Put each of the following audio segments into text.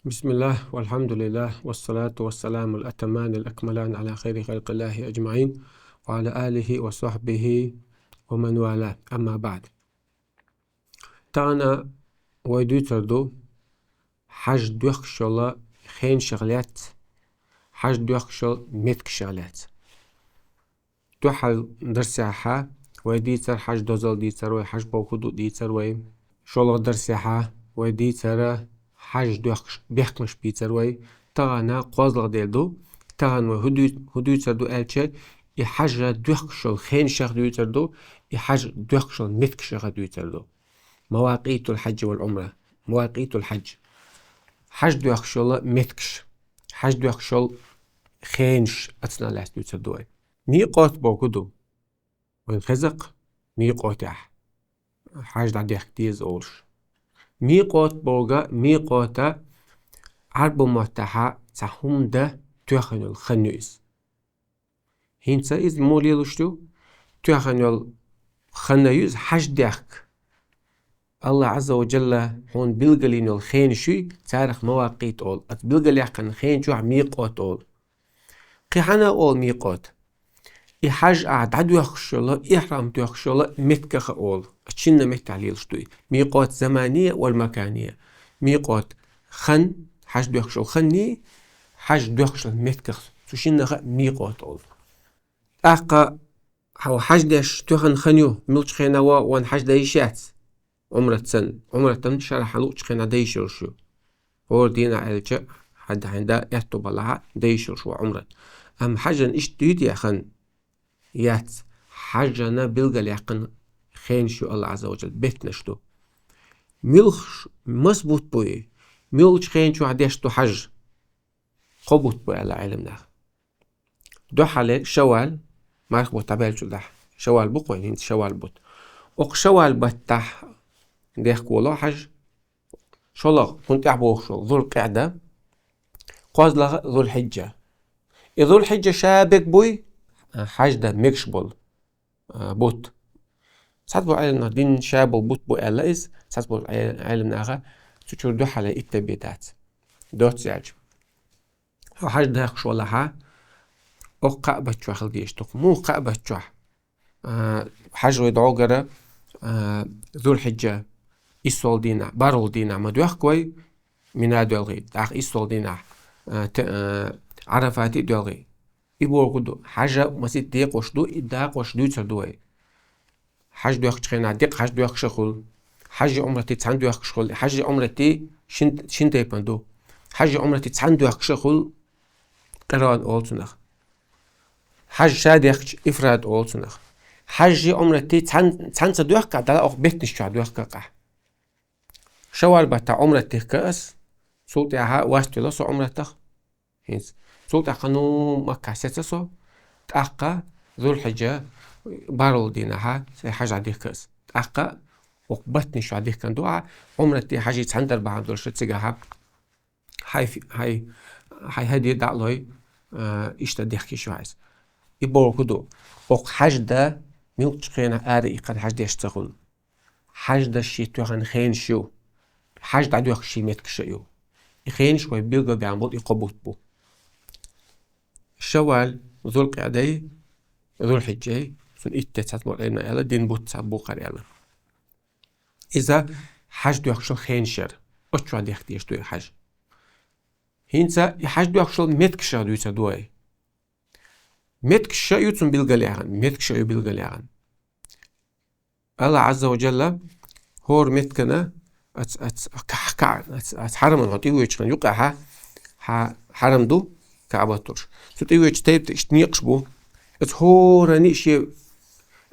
بسم الله والحمد لله والصلاة والسلام الأتمان الأكملان على خير خلق الله أجمعين وعلى آله وصحبه ومن والاه. أما بعد، تانا ويدو تردو حاج دوخشل خين شغلات، حاج دوخشل متك شغلات. دوحل درساحة ويديتر حاج دوزل ديتر وي حاج بوكودو ديتر وي شولغ درساحة ويديتر حاج دوخش بيخمش بيتر وي تانا قوزلغ ديلدو تانا هدو تردو ألشي يحاج دوخشل خين شغ دوتردو يحاج دوخشل متك شغ دوتردو. مواقيت الحج والعمرة، مواقيت الحج حاج دوخشل متكش، حاج دوخشل خينش أتنا لاس دوتردو. ميقات بوكودو وين خزق ميقاتح حاج دعديخ ديز أولش ميقات بوغا ميقاتا عربو مهتحا تحوم ده توخنول خنويز هينسا إز موليلوشتو توخنول خنويز حاج ديخك الله عز وجل هون بلغلين الخين شوي تاريخ مواقيت أول بلغل يحقن خين شو ميقات أول قيحنا أول ميقات إحاج عاد عدو يخشلا إحرام يخشلا متكخ أول أتشنا متعليل شتوي ميقات زمانية والمكانية. ميقات خن حاج دوخشل خني حاج دوخشل متكخ تشنا ميقات أول أقا هو حاج داش توخن خنيو ملش خينا وان حاج دايشات عمرة سن عمرة تم شرح لوش خينا دايشر شو هو دينا ألجأ حد عندا يكتب لها دايشر شو عمرة أم حاجة إيش تيجي يا خن يات حاجنا بلغل يقن خين شو الله عز وجل بيتنا شتو ملخ مظبوط بوي ملش خين شو عديشتو حج قبوت بوي على علمنا دو حالي شوال ما يخبو تابيل شو ده شوال بوك وين انت شوال بوت اوق شوال بتاح ديخ كولا حج شلغ كنت احبوخ شو ذو القعدة قوزلغ ذو الحجة ذو الحجة شابك بوي حاج ده ميكشبول بوت ساتبو علمنا دين شابل بوت بو ألايز ساتبو علمنا أغا تشور دو حالة التبيتات دوت زعج حاج ده يخشو لها أو قابة شوح الديشتوك مو قابة شوح حاج ويدعو غرا ذو الحجة إسول دينا بارول دينا ما دوخ كوي منادو الغي داخ إسول دينا عرفاتي دوغي يبور قدو حاجة مسيت ديق وشدو إداق وشدو تردوي حاج دوخ تخينا ديق حاج دوخ شخول حاج عمرتي تسعن دوخ شخول حاج عمرتي شنتي بندو حاج عمرتي تسعن دوخ شخول قران أولتنخ حاج شاديخ إفراد أولتنخ حاج عمرتي تسعن دوخ قدلا أخ بيتنش شو دوخ قاقح شوال بتا عمرتي كأس صوتي ها واستلا سو عمرتخ هينس صوت أخنو مكاسسو تأقى ذو الحجة بارول دينها سي حاجة عديه كأس تأقى وقبتني شو عديه كان دوعا عمرتي حاجة تسندر بعض دول شتسيقها هاي هدي دعلوي إشتا ديخكي شو عايز يبورو كدو وق حاج دا ميوتش خينا آري إقاد حاج دا يشتغل حاج دا شيتو غن خين شو حاج دا دوخ شي ميتك شيو يخين شوي بيلغو بيعنبوط يقبوط بو شوال ذو القعدة ذو الحجة سن إتتات مرأينا إلا دين بوت سابو قريانا إذا حاج دوخشل خينشر أشوى ديخ ديشتوي حاج هينسا يحاج دوخشل متكشا دويتا دوي متكشا يوتسن بيلغليغان متكشا يو بيلغليغان الله عز وجل هور متكنا حرم نعطيه يشخن يقع حرم دو كعباتوش سوتيو يجتيب اشتنيقش بو هور نيشي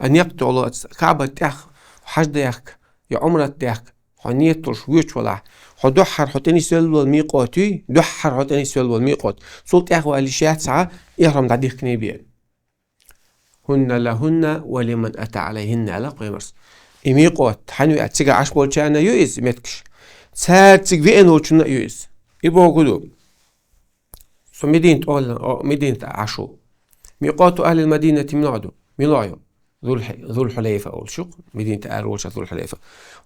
أن يقتلوا كعبة تاخ حاج دياك يا عمرة دياك حنيتوش ويش ولا حدحر حتني سلو الميقاتي دحر حتني سلو الميقات صوت أخو الشيات ساعة يهرم دعديك كنيبيا هن لهن ولمن أتى عليهن على قيمرس الميقات حنو أتسجع عشبول شانا يويز متكش ساتسج فين وشنا يويز يبغى قدو سو مدينة عشو ميقات أهل المدينة ميلايو ذو الحليفة أول شق مدينة أهل ذو الحليفة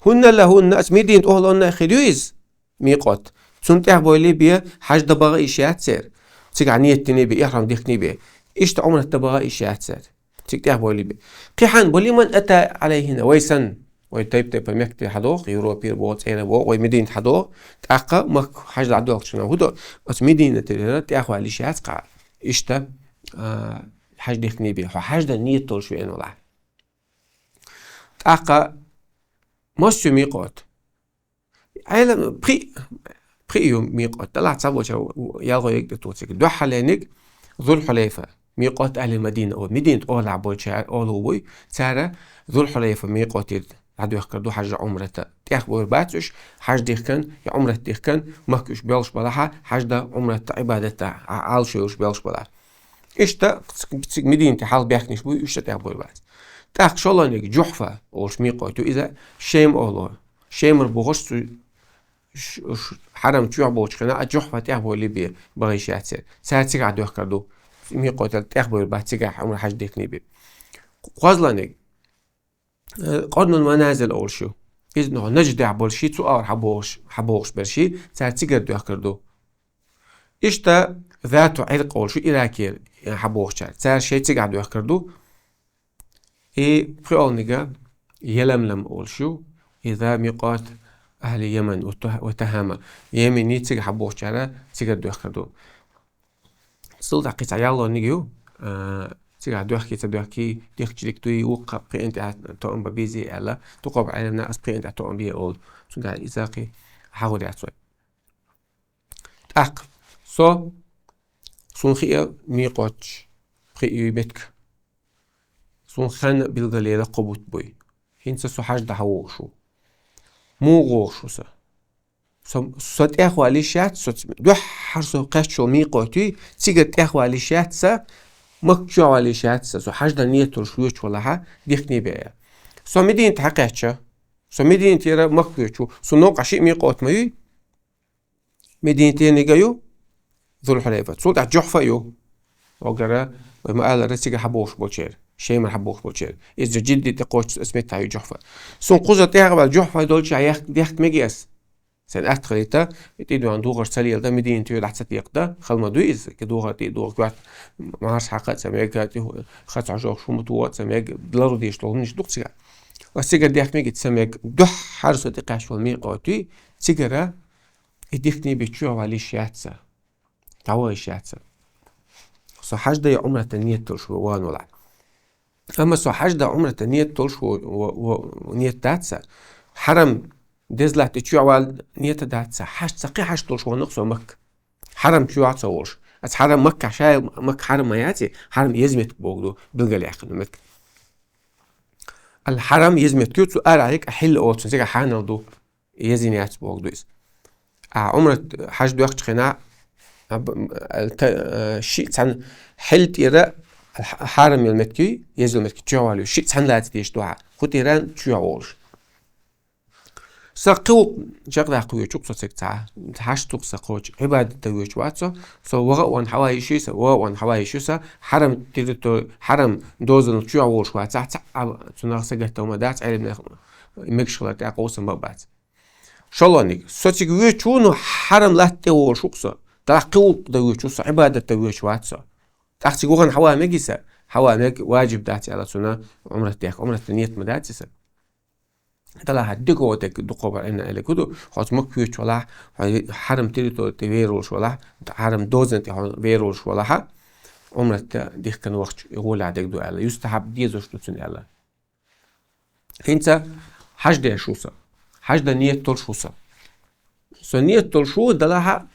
هن لهن أس مدينة أهلنا خديوز ميقات سنتيح بولي بيه حج دبغة إشياء سير تيجي نيتني بيه إحرام ديخني بيه إيش عمرة دبغة إشياء سير تيجي بولي بيه قيحان بولي من أتى عليه هنا ويسن ويتيب تيب مكتي حدوق يوروبي بوت إينا بو ويمدين حدوق تأقى مك حج عدوق شنو هدو بس مدينة تلنا تأخو على إشياء قاع إيش تا حج ديخني بيه حج ده نية طول شوي إنه لا تأقى مش ميقات عيلم يوم ميقات طلع تصبو يالغو يقدر توتك دو حلينك ذو الحليفة ميقات أهل المدينة أو مدينة أول عبوي شعر أول هوي سارة ذو الحليفة ميقات عدو يخكردو حاجة عمرة تأخبو باتش حاجة ديخكن يا عمرة ديخكن مكوش بيلش بلاها حاجة عمرة عبادة عالشوش بيلش بلاها إشتا مدينة حال بيخنش بوي إشتا تأخبو بات تأخ شلونك جحفة أوش ميقاتو إذا شيم أولو شيم ربوغش حرم تشوع بوش خنا أجحفة تأخبو اللي بيه بغي شاتسر ساتسك عدو يخكردو ميقاتل تأخبو باتسك عمرة حاجة ديخني بيه قوزلانك قرن المنازل أول شو إذن نجد عبول شي تسوار حبوش برشي ساتسك عدو يخكردو إشتا ذاتو عرق أول شو إراكير حبوش شات سار شي تسك عدو يخكردو بخيول نيجا يلملم أول شو إذا ميقات أهل اليمن وتهامة يمني تيجي حبوش شارع تيجي دو يخردو صلت عقيت عيالله نيجيو تيجي دو يحكي تدو يحكي ديك توي وقع بقي أنت تقوم ببيزي على تقوم على الناس بقي أنت تقوم بيه أول سندا إزاقي حاول يعطي أق سون ميقات بقي يبتك سون خان بالغليلة قبوت بوي هنسا سو حاج دهوشو مو غوشو صوت اخو علي شات صوت دو حرسو قشو ميقوتي تيجت اخو علي شات سا مكشو علي شات سا حاج دنيتو شويش ولا ها ديخني بيا سو مدين تحققتش سو مدين تيرا مكشو سو نوق عشي ميقوت مي مدين تيني جايو ذو الحليفة صوت جحفة يو وقرا وما قال رسيق حبوش بوشير شيء من حبوش بوشير إذا جدي تقوش اسمه تاعي جحفة سون قوزة تاعي الجحفة دولش ياخد مجيس سن أخريتا تيدو عن دوغر سليل ده مدين تيو لحظة يقدا خلما دويز كدوغر تيدوغر كوات معارس حقات سميك خاص عجوق شو متوات سميك بلارو ديش لغنش دوغ سيغا وسيغا ديخ ميجي تسميك دوح حرسو تقاش والميقاتي سيغرا يديخني بيتشوع علي شياتسا تعوى الشياتسا سو حاجة عمرة تنية تلش وان ولا أما سو حاجة عمرة تنية تلش ونية تاتسا حرم دزلا تشوال نية تاتسا حاجة سقي حاجة تلش ونقص مك حرم تشوع تصورش أس حرم مك عشان مك حرم مياتي حرم يزمت بوغدو بلغل يحقن مك الحرم يزمت كيوت سؤال عليك أحل أوت سنسيك حانا دو يزينيات بوغدو عمرة حاجة دو يقش خناع شيء تسعن حلت إيرا حارم المتكي يزل المتكي تشوالو شيء تسعن لا تديش دوها خد إيران تشوالش ساقو جغدا قوي شوك صوتك تاع تحش توك ساقوج عبادة تويش واتسو سو وغا وان حواي شيسا وان حواي شيسا حرم تيرتو حرم دوزن تشوالش واتسا تاع تناغ سجت وما دات علم مكشغلة تاع قوسن بابات شلونك صوتك ويشونو حرم لا تيوش وقصا تلاقيو دويش عبادة دويش واتسا تأختي قوغن حوا مجيسا حوا مج واجب داتي على سنة عمرة تيك عمرة نية مداتيسا تلا هديكو وتك دقوبر إنا إلي كدو خاص مكيوش ولا حرم تيرتو تيروش ولا حرم دوزن تيروش ولا عمرة ديك كان وقت يقول عدك دو على يستحب ديزوش تسن على هنسا حاجة شوسا حاجة نية تول شوسا سو نية تول شو دلاها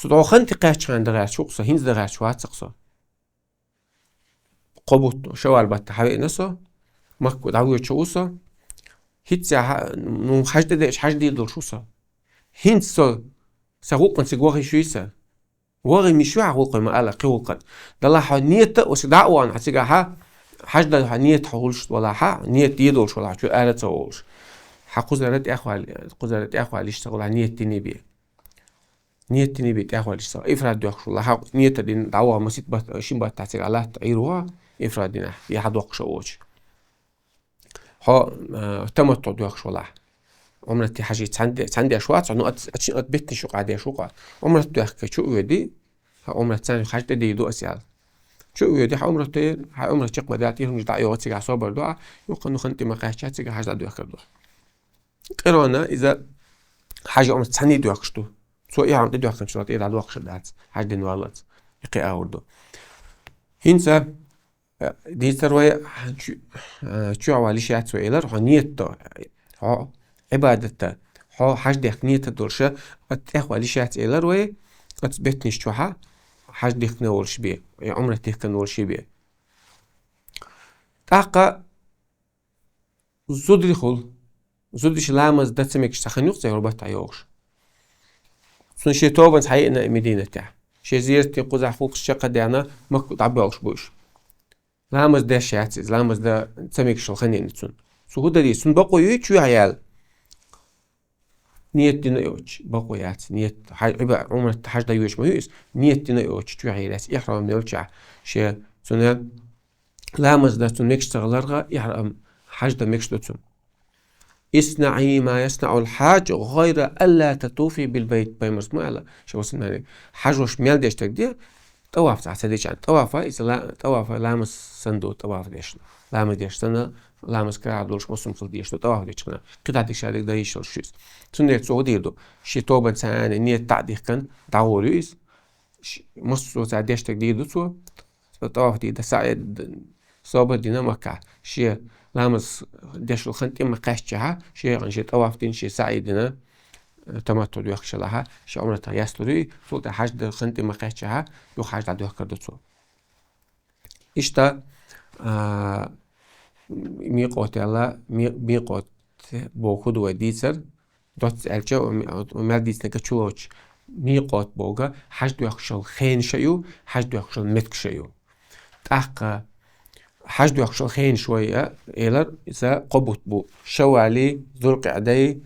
سو خنتي قاش عند غاش شوقسا هنز دغاش واتسقسا قبوت شوال بات حبيب نسا مكو دعوية شوسا هيتسا نو حاجة ديش حاجة دي دول شوسا هنز ساقوقن سيقوغي شويسا وغي مشوع غوقن ما قالا قوقن دلاها نية وسدعوان حسيقها حاجة نية حولش ولا حا نية ديدولش ولا شو آلة تولش حقوزرت أخوة اللي اشتغل على نية تنبيه نية تنبيه تأخوة اللي اشتغل إفراد دوخش ولا حا نية تدين دعوة مسيط شين بات تحتاج على تعيروها إفراد دينا في حد وقش أوش ها تمتع دوخش ولا عمرتي حاجة تساندي أشواط عنو أتشي أتبتني شو قاعد يشوقا عمرت تحكي شو يدي عمرت تساندي حاجة تدي يدو أسيال شو يدي عمرت تشق بدأتي هم جدا يوتي على صوب الدعاء يمكن نخنتي مقاشات تيجي حاجة دو يخدو قرانا إذا حاجة عمرت تساندي دو يخشتو سو إيه عم تدو يخشتو إيه دو يخشت حاجة دين والله يقي أوردو هنسا دي تروي شو عوالي شات سويلر عنيت ها عبادته ها حاج ديك نيت دورشة أتأخوالي شات إيلر وي أتبتني شوها حاج ديك نولش بيه عمره ديك نولش بيه تاقا زودري خل زودريش لامز دتسمكش تخنيق زي ربط عيوش سن شي توبنس حقيقنا مدينة تاع شي زيرتي قزح فوق الشقة ديانا مكو تعبيوش بوش لامز ده شاتز لامز ده تسمكش الخنين نتسون سو هو دي سن بقو يوچو عيال نيت دينا يوش بقويات نيت عبا عمر حاج دا يوش مهيس نيت دينا يوش تو عيلات إحرام نيوشع شي سنة لامز دا سن ميكش تغلرغا إحرام حاج دا ميكش دوتسون اصنعي ما يصنع الحاج غير ألا تطوفي بالبيت بيمرس ما على شو اسمه حاج وش ميال ديش تقدير طواف تاع سديش عن طوافة إذا لا طوافة لامس صندوق طواف ديش لامس ديش سنة لامس كراع دولش مصم صل ديش طواف ديش كنا قطع ديش هذيك دا يشل شيس سنة سعودية دو شي توبة سان نية تعديق كان دعوريس مصر تاع ديش تقدير دو سو طواف دي دا سعيد صوبة دينا مكة شي لامس ديش الخنتي مقاشتها شي عن شي طواف دين شي سعيد دينا تماتو دو يخش لها شي عمرتها يستوري سوق حاج دو خنتي مقاشتها دو حاج دو يخكر دو سو إشتا ميقوت يلا ميقوت بوخود وديسر دوت ألجا ومال ديسنا كتشوش ميقوت بوغا حاج دو يخشل خين شيو حاج دو يخشل متك شيو تحقا حاج دو يخشل خين شوية إيلر إذا قبط بو شوالي ذو القعدي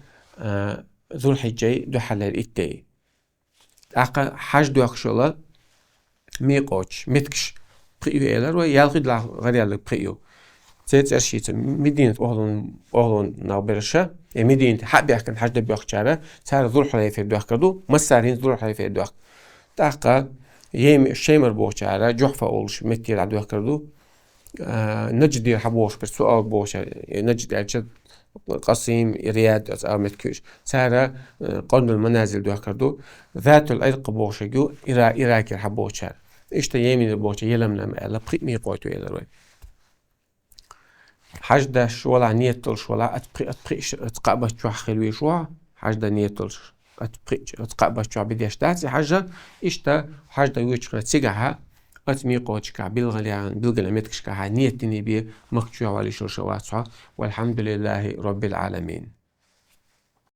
ذو الحجي دو حلال إتاي تحقا حاج دو يخشل ميقوتش متكش بريو إيلر ويالغي دلا غريال بريو زيت أشيت مدينة أهلون نابرشة مدينة حق بيحكن حاج دو بيحكشارة صار ذو الحليفة دو يحكدو مسارين ذو الحليفة دو يحكدو تحقا يم شيمر بوشارة جحفة أولش متير عدو يحكدو نجد حبوش بالسؤال بوش نجد أجد قصيم رياض أو متكوش سارة قرن المنازل دو يحكدو ذات الأرق بوش جو إراكي حبوشار إشتا يمين البوش يلمنا مألا بقيت ميقوتو يلروي حاج دا شولا نيتلش ولا أتبقيش أتقابش جوا خلوي جوا حاج دا نيتلش أتقابش جوا بديش داتي حاجة إشتا حاج دا يوجه تسيقها أتميقوتشكا بالغليان بالغلامتكشكا نيتني بي مكتشوا والي شو شواتها والحمد لله رب العالمين.